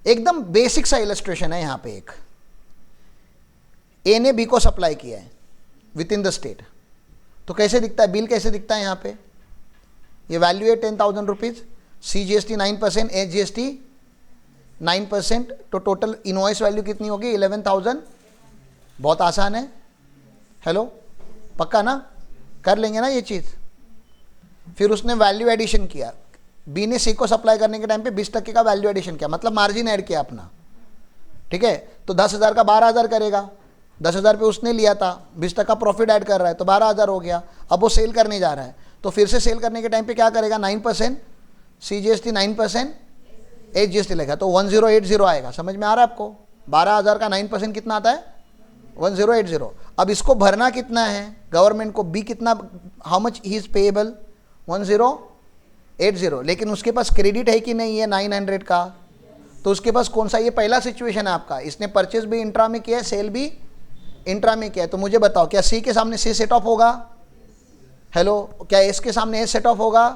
एकदम बेसिक सा इलस्ट्रेशन है यहाँ पे। एक ए ने बी को सप्लाई किया है विद इन द स्टेट, तो कैसे दिखता है बिल, कैसे दिखता है यहाँ पे, ये वैल्यू है 10,000 रुपीज़, CGST 9%, HGST 9%, तो टोटल इनवॉइस वैल्यू कितनी होगी 11,000। बहुत आसान है, हेलो पक्का ना, कर लेंगे ना ये चीज़। फिर उसने वैल्यू एडिशन किया, बी ने सी को सप्लाई करने के टाइम पे 20% का वैल्यू एडिशन किया, मतलब मार्जिन ऐड किया अपना, ठीक है। तो 10,000 का 12,000 करेगा, 10,000 पे उसने लिया था, 20% प्रॉफिट ऐड कर रहा है तो 12,000 हो गया। अब वो सेल करने जा रहा है, तो फिर से सेल करने के टाइम पे क्या करेगा, 9% CGST 9% HGST लेगा, तो 1080 आएगा। समझ में आ रहा है आपको? 12,000 का 9% कितना आता है 1080। अब इसको भरना कितना है गवर्नमेंट को, बी कितना, how much he is payable 1080, लेकिन उसके पास क्रेडिट है कि नहीं है 900 का, तो उसके पास कौन सा, ये पहला सिचुएशन है आपका, इसने परचेज भी इंट्रा में किया है, सेल भी इंट्रा में किया है। तो मुझे बताओ क्या सी के सामने सी सेट ऑफ होगा, हेलो, क्या एस के सामने एस सेट ऑफ होगा?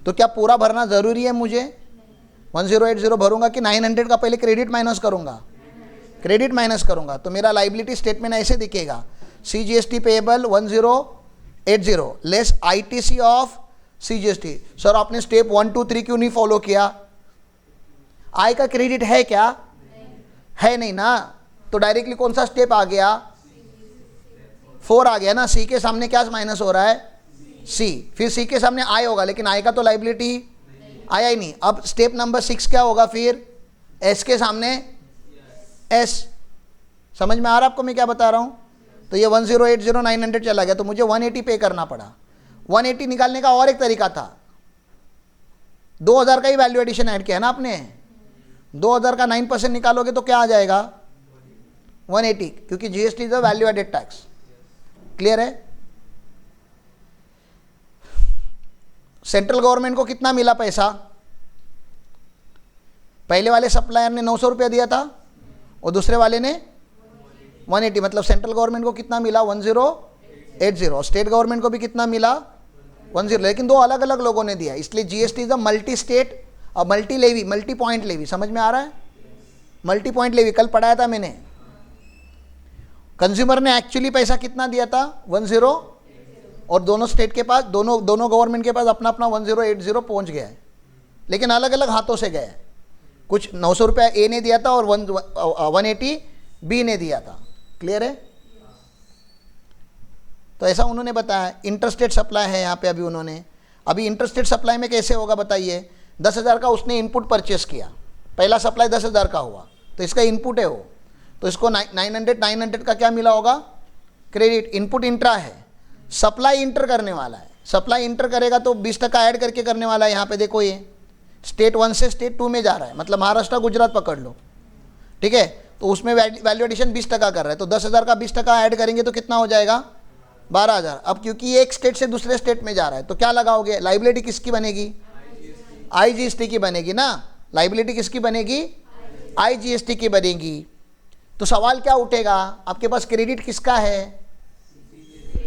तो क्या पूरा भरना ज़रूरी है मुझे, 1080 भरूंगा कि 900 का पहले क्रेडिट माइनस करूंगा? क्रेडिट माइनस करूंगा, तो मेरा लाइबिलिटी स्टेटमेंट ऐसे दिखेगा, CGST payable 1080 less ITC of CGST। Sir आपने स्टेप 1 2 3 क्यों नहीं फॉलो किया? आय का क्रेडिट है क्या? है नहीं ना, तो डायरेक्टली कौन सा स्टेप आ गया, 4 आ गया ना। सी के सामने क्या माइनस हो रहा है, सी, फिर सी के सामने आय होगा, लेकिन आय का तो लाइबिलिटी आया ही नहीं। अब स्टेप नंबर 6 क्या होगा, फिर एस के सामने एस। समझ में आ रहा है आपको मैं क्या बता रहा हूँ? तो ये 1080 900 चला गया, तो मुझे 180 पे करना पड़ा। 180 निकालने का और एक तरीका था, 2000 का ही वैल्यू एडिशन ऐड किया ना आपने, 2000 का 9% निकालोगे तो क्या आ जाएगा 180, क्योंकि GST is the value added tax. Clear है? सेंट्रल गवर्नमेंट को कितना मिला पैसा, पहले वाले सप्लायर ने 900 रुपया दिया था और दूसरे वाले ने 180, मतलब सेंट्रल गवर्नमेंट को कितना मिला 1080, स्टेट गवर्नमेंट को भी कितना मिला 10, लेकिन दो अलग अलग लोगों ने दिया, इसलिए GST is a multi state और multi levy, multi point levy. समझ में आ रहा है? मल्टी पॉइंट लेवी कल पढ़ाया था मैंने। कंज्यूमर ने एक्चुअली पैसा कितना दिया था 10, और दोनों स्टेट के पास, दोनों गवर्नमेंट के पास अपना अपना 1080 पहुंच गया है, लेकिन अलग अलग हाथों से गया है। कुछ 900 रुपया ए ने दिया था और 180 बी ने दिया था। क्लियर है? तो ऐसा उन्होंने बताया। इंटरस्टेट सप्लाई है यहाँ पे, अभी इंटरस्टेट सप्लाई में कैसे होगा बताइए। 10,000 का उसने इनपुट परचेस किया, पहला सप्लाई 10,000 का हुआ, तो इसका इनपुट है वो, तो इसको 900 का क्या मिला होगा, क्रेडिट। इनपुट इंट्रा है, सप्लाई इंटर करने वाला है, सप्लाई इंटर करेगा तो 20% ऐड करके करने वाला है। यहाँ पे देखो, ये स्टेट 1 से स्टेट 2 में जा रहा है, मतलब महाराष्ट्र गुजरात पकड़ लो, ठीक है। तो उसमें वैल्यू एडिशन 20% कर रहा है, तो 10,000 का 20% ऐड करेंगे तो कितना हो जाएगा 12,000। अब क्योंकि ये एक स्टेट से दूसरे स्टेट में जा रहा है, तो क्या लगाओगे, लाइबिलिटी किसकी बनेगी, IGST की बनेगी ना। लाइबिलिटी किसकी बनेगी, IGST की बनेगी। तो सवाल क्या उठेगा, आपके पास क्रेडिट किसका है,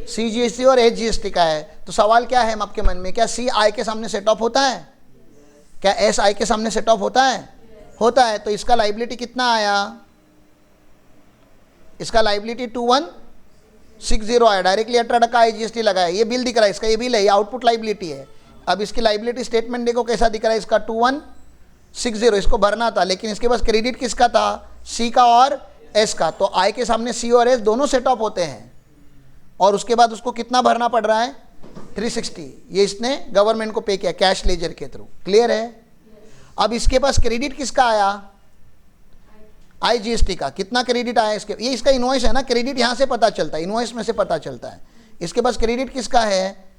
CGST और HGST का है। तो सवाल क्या है आपके मन में, क्या C I के सामने सेट ऑफ होता है, क्या S I के सामने सेट ऑफ होता है, होता है। तो इसका लाइबिलिटी कितना आया, इसका लाइबिलिटी 2160 आया, डायरेक्टली 18% IGST लगाया। ये बिल दिख रहा है इसका, ये बिल है, ये आउटपुट लाइबिलिटी है। अब इसकी लाइबिलिटी स्टेटमेंट देखो कैसा दिख रहा है, इसका 2160, इसको भरना था, लेकिन इसके पास क्रेडिट किसका था, C का और S का। तो I के सामने C और S दोनों सेट ऑफ होते हैं, और उसके बाद उसको कितना भरना पड़ रहा है 360, ये इसने गवर्नमेंट को पे किया कैश लेजर के थ्रू। क्लियर है? अब इसके पास क्रेडिट किसका आया, IGST का। कितना क्रेडिट आया इसके, ये इसका इनवॉइस है ना, क्रेडिट यहाँ से पता चलता है, इनवॉइस में से पता चलता है। इसके पास क्रेडिट किसका है,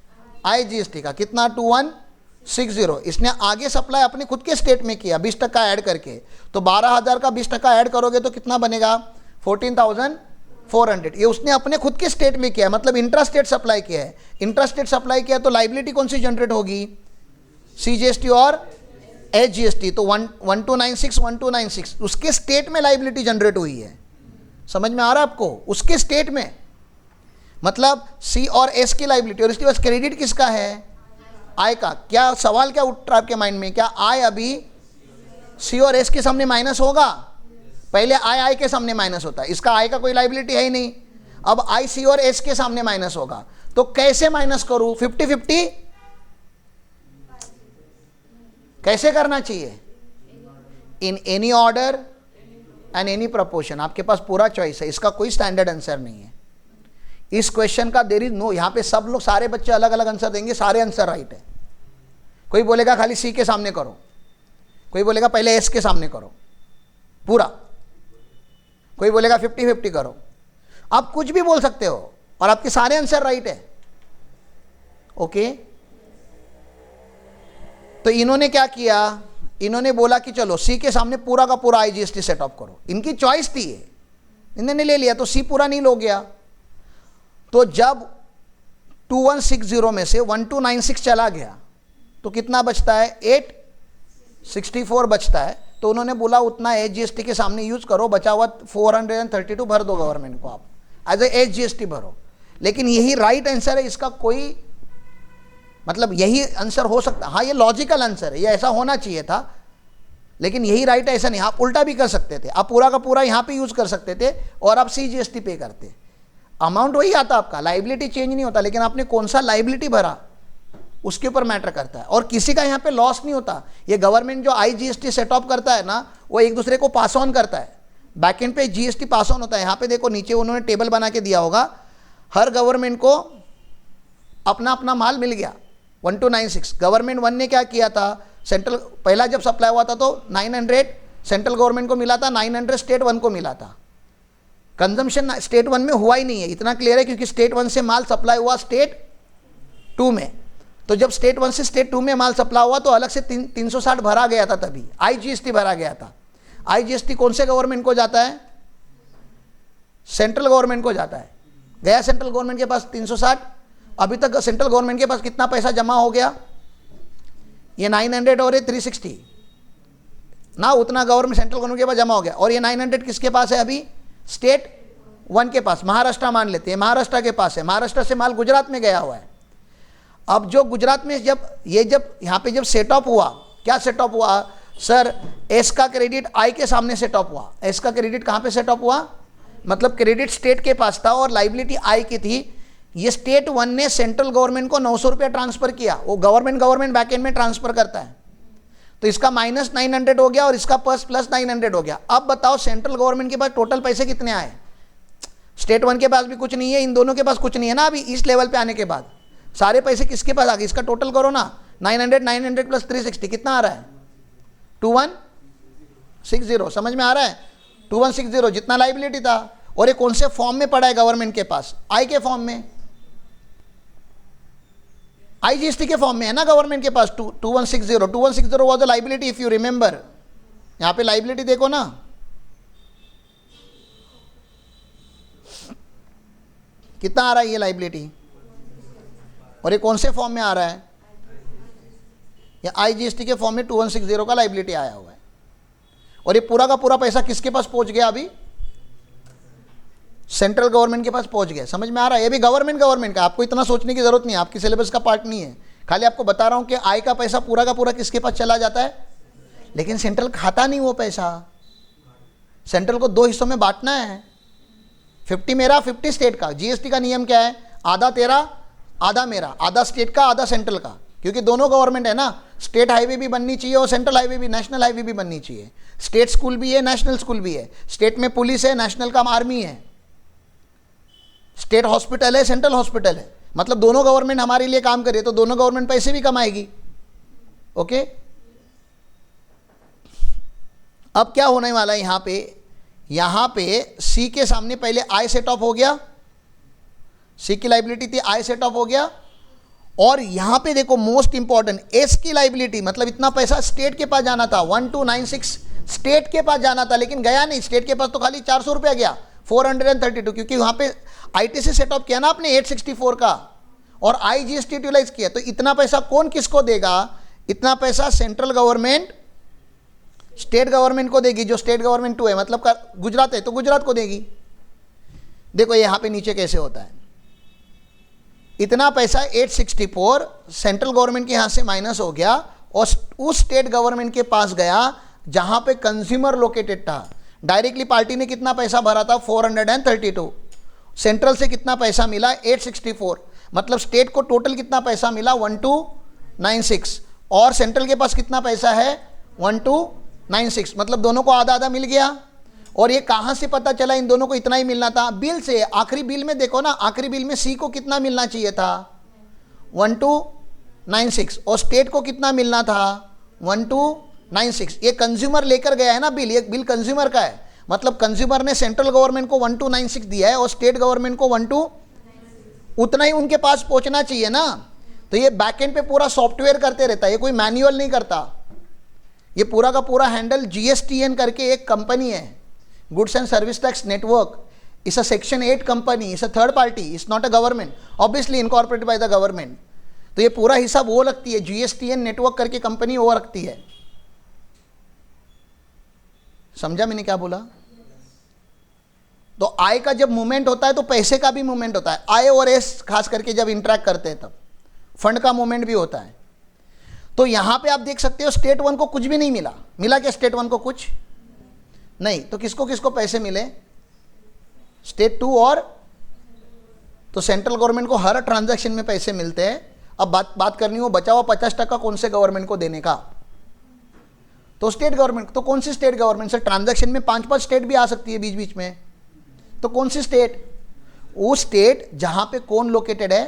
IGST का। कितना 2160। इसने आगे सप्लाई अपने खुद के स्टेट में किया 20% ऐड करके, तो 12,000 का 20% ऐड करोगे तो कितना बनेगा 14,400। ये उसने अपने खुद के स्टेट में किया, मतलब इंट्रा स्टेट सप्लाई किया है। इंट्रा स्टेट सप्लाई किया तो लाइबिलिटी कौन सी जनरेट होगी, CGST और HGST। तो 1296 उसके स्टेट में लाइबिलिटी जनरेट हुई है। समझ में आ रहा है आपको, उसके स्टेट में, मतलब C और S की लाइबिलिटी, और इसके पास क्रेडिट किसका है, I का। क्या सवाल क्या उठ रहा है आपके माइंड में, क्या I अभी सी और एस के सामने माइनस होगा, पहले आई के सामने माइनस होता है, इसका आई का कोई लाइबिलिटी है ही नहीं, अब आई सी और एस के सामने माइनस होगा, तो कैसे माइनस करूं? 50-50 कैसे करना चाहिए? In any order and any proportion, आपके पास पूरा चॉइस है, इसका कोई स्टैंडर्ड आंसर नहीं है इस क्वेश्चन का। देयर इज नो, यहां पे सब लोग, सारे बच्चे अलग अलग आंसर देंगे, सारे आंसर राइट है। कोई बोलेगा खाली सी के सामने करो, कोई बोलेगा पहले एस के सामने करो पूरा, कोई बोलेगा 50-50 करो, आप कुछ भी बोल सकते हो और आपके सारे आंसर राइट है। ओके, तो इन्होंने क्या किया, इन्होंने बोला कि चलो सी के सामने पूरा का पूरा आईजीएसटी सेट अप करो, इनकी चॉइस थी ये, इन्होंने ले लिया, तो सी पूरा नहीं लो गया। तो जब 2160 में से 1296 चला गया तो कितना बचता है? 864 बचता है। तो उन्होंने बोला उतना एचजीएसटी के सामने यूज करो, बचा हुआ 432 भर दो गवर्नमेंट को, आप एज ए एचजीएसटी भरो। लेकिन यही राइट आंसर है, इसका कोई मतलब यही आंसर हो सकता, हाँ ये लॉजिकल आंसर है, ये ऐसा होना चाहिए था, लेकिन यही राइट है ऐसा नहीं। आप उल्टा भी कर सकते थे, आप पूरा का पूरा यहाँ पे यूज कर सकते थे और आप सीजीएसटी पे करते, अमाउंट वही आता आपका, लाइबिलिटी चेंज नहीं होता, लेकिन आपने कौन सा लाइबिलिटी भरा उसके ऊपर मैटर करता है। और किसी का यहाँ पे लॉस नहीं होता, ये गवर्नमेंट जो आईजीएसटी सेटअप करता है ना, वो एक दूसरे को पास ऑन करता है, बैकएंड पे जीएसटी पास ऑन होता है। यहाँ पे देखो नीचे उन्होंने टेबल बना के दिया होगा, हर गवर्नमेंट को अपना अपना माल मिल गया। 1296 गवर्नमेंट 1 ने क्या किया था, सेंट्रल पहला जब सप्लाई हुआ था तो 900 सेंट्रल गवर्नमेंट को मिला था, 900 स्टेट 1 को मिला था। कंजम्पशन स्टेट 1 में हुआ ही नहीं है, इतना क्लियर है, क्योंकि स्टेट 1 से माल सप्लाई हुआ स्टेट 2 में। तो जब स्टेट 1 से स्टेट 2 में माल सप्लाई हुआ तो अलग से 360 भरा गया था, तभी आईजीएसटी भरा गया था। आईजीएसटी कौन से गवर्नमेंट को जाता है? सेंट्रल गवर्नमेंट को जाता है। गया सेंट्रल गवर्नमेंट के पास 360, अभी तक सेंट्रल गवर्नमेंट के पास कितना पैसा जमा हो गया? ये 900 और ये 360 ना, उतना गवर्नमेंट सेंट्रल गवर्नमेंट के पास जमा हो गया। और ये 900 किसके पास है अभी? स्टेट 1 के पास, महाराष्ट्र मान लेते हैं, महाराष्ट्र के पास है। महाराष्ट्र से माल गुजरात में गया हुआ है। अब जो गुजरात में जब यहाँ पे जब सेटअप हुआ, क्या सेटअप हुआ सर? एस का क्रेडिट आई के सामने सेटअप हुआ। एस का क्रेडिट कहाँ पे सेटअप हुआ? मतलब क्रेडिट स्टेट के पास था और लाइबिलिटी आई की थी। ये स्टेट 1 ने सेंट्रल गवर्नमेंट को 900 रुपया ट्रांसफर किया, वो गवर्नमेंट बैकएंड में ट्रांसफर करता है। तो इसका -900 हो गया और इसका +900 हो गया। अब बताओ सेंट्रल गवर्नमेंट के पास टोटल पैसे कितने आए? स्टेट 1 के पास भी कुछ नहीं है, इन दोनों के पास कुछ नहीं है ना। अभी इस लेवल पे आने के बाद सारे पैसे किसके पास आ गए? इसका टोटल करो ना, 900 + 360 कितना आ रहा है? 2160। समझ में आ रहा है? 2160 जितना लाइबिलिटी था। और ये कौन से फॉर्म में पड़ा है गवर्नमेंट के पास? आई के फॉर्म में, आईजीएसटी के फॉर्म में है ना गवर्नमेंट के पास। 2160 was the liability, if you remember. यहां पे लाइबिलिटी देखो ना, कितना आ रहा है ये लाइबिलिटी, और ये कौन से फॉर्म में आ रहा है? ये आईजीएसटी के फॉर्म में 2160 का लाइबिलिटी आया हुआ है। और ये पूरा का पूरा पैसा किसके पास पहुंच गया? अभी सेंट्रल गवर्नमेंट के पास पहुंच गया। समझ में आ रहा है? ये भी गवर्नमेंट का, आपको इतना सोचने की जरूरत नहीं है, आपकी सिलेबस का पार्ट नहीं है। खाली आपको बता रहा हूं कि आय का पैसा पूरा का पूरा किसके पास चला जाता है, लेकिन सेंट्रल खाता नहीं वो पैसा। सेंट्रल को 2 हिस्सों में बांटना है, 50 मेरा 50 स्टेट का। जीएसटी का नियम क्या है? आधा तेरा आधा मेरा, आधा स्टेट का आधा सेंट्रल का, क्योंकि दोनों गवर्नमेंट है ना। स्टेट हाईवे भी बननी चाहिए और सेंट्रल हाईवे भी, नेशनल हाईवे भी बननी चाहिए। स्टेट स्कूल भी है, नेशनल स्कूल भी है। स्टेट में पुलिस है, नेशनल का आर्मी है। स्टेट हॉस्पिटल है, सेंट्रल हॉस्पिटल है। मतलब दोनों गवर्नमेंट हमारे लिए काम करे तो दोनों गवर्नमेंट पैसे भी कमाएगी। ओके, अब क्या होने वाला है यहां पे सी के सामने पहले आई सेटअप हो गया, सी की लाइबिलिटी थी, आई सेटअप हो गया। और यहां पे देखो मोस्ट इंपॉर्टेंट, एस की लाइबिलिटी, मतलब इतना पैसा स्टेट के पास जाना था, 1296 स्टेट के पास जाना था, लेकिन गया नहीं। स्टेट के पास तो खाली 400 रुपया गया, 432, क्योंकि वहां पे आईटीसी सेटअप किया ना आपने 864 का, और आईजीएसटी यूटिलाइज किया। तो इतना पैसा कौन किसको देगा? इतना पैसा सेंट्रल गवर्नमेंट स्टेट गवर्नमेंट को देगी, जो स्टेट गवर्नमेंट 2 है, मतलब गुजरात है तो गुजरात को देगी। देखो यहां पे नीचे कैसे होता है, इतना पैसा 864 सेंट्रल गवर्नमेंट के यहां से माइनस हो गया और उस स्टेट गवर्नमेंट के पास गया जहां पे कंज्यूमर लोकेटेड था। डायरेक्टली पार्टी ने कितना पैसा भरा था 432, सेंट्रल से कितना पैसा मिला 864, मतलब स्टेट को टोटल कितना पैसा मिला 1296 और सेंट्रल के पास कितना पैसा है 1296, मतलब दोनों को आधा आधा मिल गया। और ये कहां से पता चला इन दोनों को इतना ही मिलना था? बिल से। आखिरी बिल में देखो ना, आखिरी बिल में सी को कितना मिलना चाहिए था 1296 और स्टेट को कितना मिलना था 1296। ये कंज्यूमर लेकर गया है ना बिल, ये बिल कंज्यूमर का है, मतलब कंज्यूमर ने सेंट्रल गवर्नमेंट को 1296 दिया है और स्टेट गवर्नमेंट को 12, उतना ही उनके पास पहुंचना चाहिए ना। तो ये बैकएंड पे पूरा सॉफ्टवेयर करते रहता है, ये कोई मैनुअल नहीं करता। ये पूरा का पूरा हैंडल GSTN करके एक कंपनी है, goods and service tax network, इस अ सेक्शन 8 कंपनी, इस a third party, is not a government, obviously incorporated by the government. तो ये पूरा हिसाब वो रखती है, GSTN नेटवर्क करके कंपनी वो रखती है। समझा मैंने क्या बोला? तो आय का जब मूवमेंट होता है तो पैसे का भी मूवमेंट होता है। आय और एस खास करके जब इंटरेक्ट करते हैं तब फंड का मूवमेंट भी होता है। तो यहां पे आप देख सकते हो स्टेट 1 को कुछ भी नहीं मिला। मिला क्या स्टेट 1 को? कुछ नहीं। तो किसको किसको पैसे मिले? स्टेट 2 और तो सेंट्रल गवर्नमेंट को हर ट्रांजैक्शन में पैसे मिलते हैं। अब बात करनी हो बचा हुआ 50% कौन से गवर्नमेंट को देने का, तो स्टेट गवर्नमेंट। तो कौन सी स्टेट गवर्नमेंट से? ट्रांजैक्शन में 5-5 स्टेट भी आ सकती है बीच बीच में, तो कौन सी स्टेट? वो स्टेट जहां पे कौन लोकेटेड है?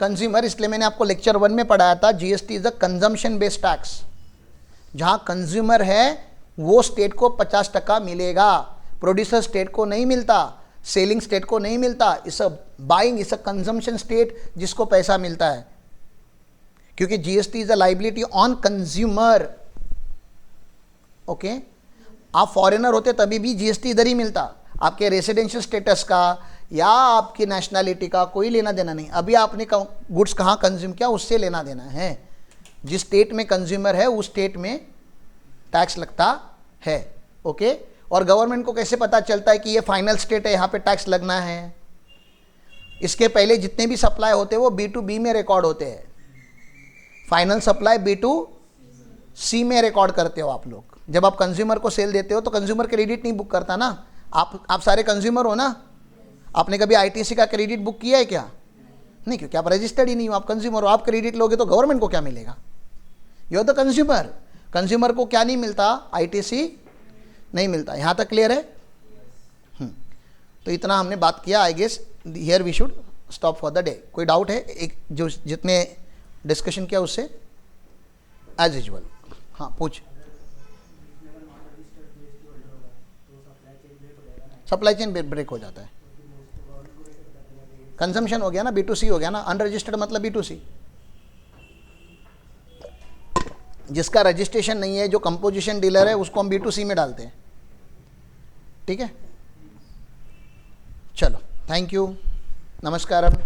कंज्यूमर। इसलिए मैंने आपको लेक्चर 1 में पढ़ाया था GST is a consumption based tax. जहां कंज्यूमर है वो स्टेट को 50% मिलेगा, प्रोड्यूसर स्टेट को नहीं मिलता, सेलिंग स्टेट को नहीं मिलता। इस बाइंग इस अ कंजम्पशन स्टेट जिसको पैसा मिलता है, क्योंकि GST is a liability on consumer. Okay, आप फॉरेनर होते तभी भी GST इधर ही मिलता, आपके रेसिडेंशियल स्टेटस का या आपकी नेशनैलिटी का कोई लेना देना नहीं। अभी आपने गुड्स कहाँ कंज्यूम किया उससे लेना देना है। जिस स्टेट में कंज्यूमर है उस स्टेट में टैक्स लगता है। ओके, और गवर्नमेंट को कैसे पता चलता है कि ये फाइनल स्टेट है, यहाँ पे टैक्स लगना है? इसके पहले जितने भी सप्लाई होते हैं वो B2B में रिकॉर्ड होते हैं। फाइनल सप्लाई B2C में रिकॉर्ड करते हो आप लोग। जब आप कंज्यूमर को सेल देते हो तो कंज्यूमर क्रेडिट नहीं बुक करता ना। आप सारे कंज्यूमर हो ना। आपने कभी ITC का क्रेडिट बुक किया है क्या? नहीं, क्योंकि आप रजिस्टर्ड ही नहीं हो, आप कंज्यूमर हो। आप क्रेडिट लोगे तो गवर्नमेंट को क्या मिलेगा? You are the consumer. Consumer को क्या नहीं मिलता? ITC नहीं मिलता। यहाँ तक क्लियर है? तो इतना हमने बात किया। I guess here we should stop for the day. कोई डाउट है? एक जो जितने डिस्कशन किया उससे एज यूजुअल। हाँ पूछ। सप्लाई चेन ब्रेक हो जाता है, कंजम्पशन हो गया ना, B2C हो गया ना। अनरजिस्टर्ड मतलब B2C। जिसका रजिस्ट्रेशन नहीं है, जो कंपोजिशन डीलर है, उसको हम B2C में डालते हैं। ठीक है, चलो, थैंक यू, नमस्कारम।